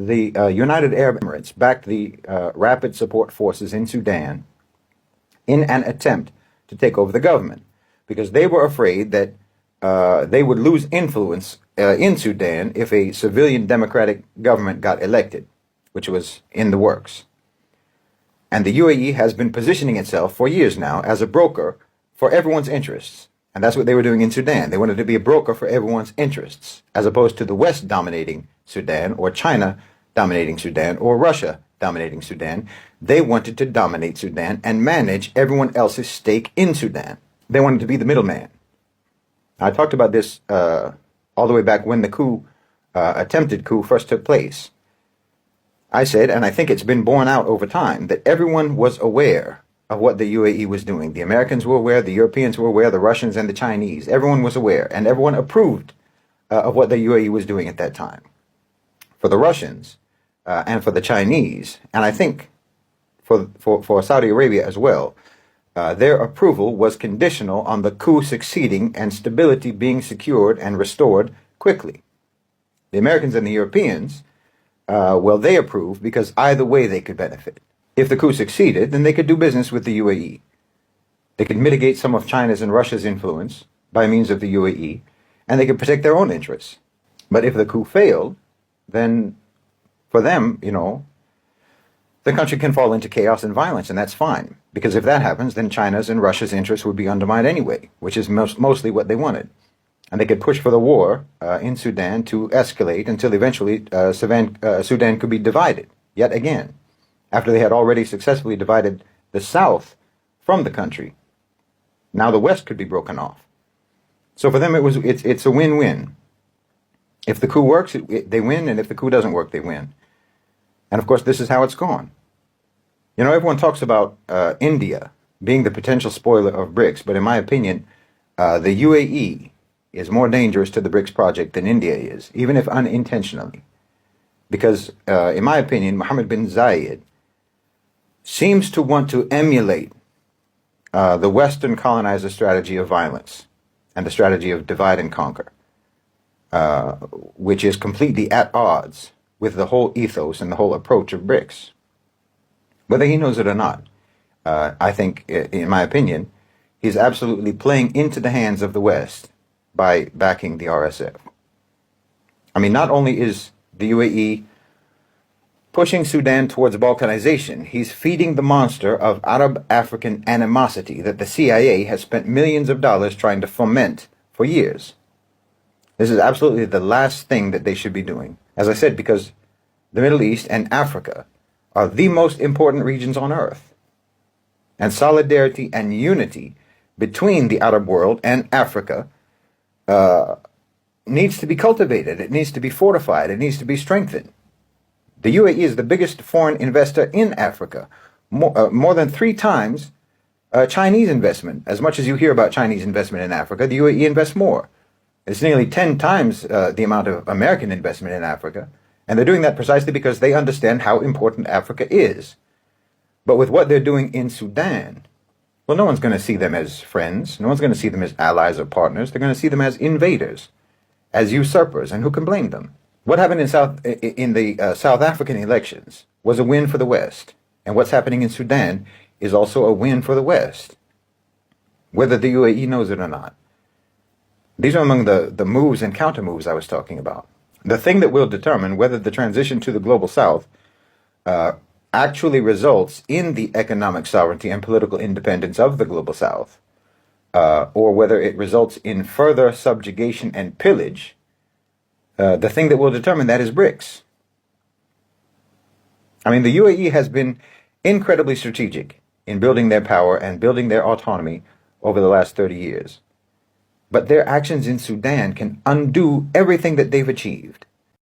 the United Arab Emirates backed the Rapid Support Forces in Sudan in an attempt to take over the government because they were afraid that they would lose influence in Sudan if a civilian democratic government got elected, which was in the works. And the UAE has been positioning itself for years now as a broker for everyone's interests. And that's what they were doing in Sudan. They wanted to be a broker for everyone's interests, as opposed to the West dominating Sudan, or China dominating Sudan, or Russia dominating Sudan. They wanted to dominate Sudan and manage everyone else's stake in Sudan. They wanted to be the middleman. I talked about this all the way back when the attempted coup first took place. I said, and I think it's been borne out over time, that everyone was aware of what the UAE was doing. The Americans were aware, the Europeans were aware, the Russians and the Chinese. Everyone was aware, and everyone approved of what the UAE was doing at that time. For the Russians and for the Chinese, and I think for Saudi Arabia as well, their approval was conditional on the coup succeeding and stability being secured and restored quickly. The Americans and the Europeans, well, they approved because either way they could benefit. If the coup succeeded, then they could do business with the UAE. They could mitigate some of China's and Russia's influence by means of the UAE, and they could protect their own interests. But if the coup failed, then for them, the country can fall into chaos and violence, and that's fine. Because if that happens, then China's and Russia's interests would be undermined anyway, which is mostly what they wanted. And they could push for the war in Sudan to escalate until eventually Sudan could be divided yet again, after they had already successfully divided the South from the country. Now the West could be broken off. So for them, it's a win-win. If the coup works, they win, and if the coup doesn't work, they win. And of course, this is how it's gone. Everyone talks about India being the potential spoiler of BRICS, but in my opinion, the UAE is more dangerous to the BRICS project than India is, even if unintentionally. Because, in my opinion, Mohammed bin Zayed seems to want to emulate the Western colonizer strategy of violence and the strategy of divide and conquer, which is completely at odds with the whole ethos and the whole approach of BRICS. Whether he knows it or not, I think, in my opinion, he's absolutely playing into the hands of the West by backing the RSF. I mean, not only is the UAE pushing Sudan towards balkanization, he's feeding the monster of Arab-African animosity that the CIA has spent millions of dollars trying to foment for years. This is absolutely the last thing that they should be doing. As I said, because the Middle East and Africa are the most important regions on earth. And solidarity and unity between the Arab world and Africa needs to be cultivated. It needs to be fortified. It needs to be strengthened. The UAE is the biggest foreign investor in Africa, more than 3 times Chinese investment. As much as you hear about Chinese investment in Africa, the UAE invests more. It's nearly 10 times the amount of American investment in Africa. And they're doing that precisely because they understand how important Africa is. But with what they're doing in Sudan, well, no one's going to see them as friends. No one's going to see them as allies or partners. They're going to see them as invaders, as usurpers, and who can blame them? What happened in the South African elections was a win for the West. And what's happening in Sudan is also a win for the West, whether the UAE knows it or not. These are among the moves and counter moves I was talking about. The thing that will determine whether the transition to the global South actually results in the economic sovereignty and political independence of the global South, or whether it results in further subjugation and pillage, the thing that will determine that is BRICS. I mean, the UAE has been incredibly strategic in building their power and building their autonomy over the last 30 years. But their actions in Sudan can undo everything that they've achieved.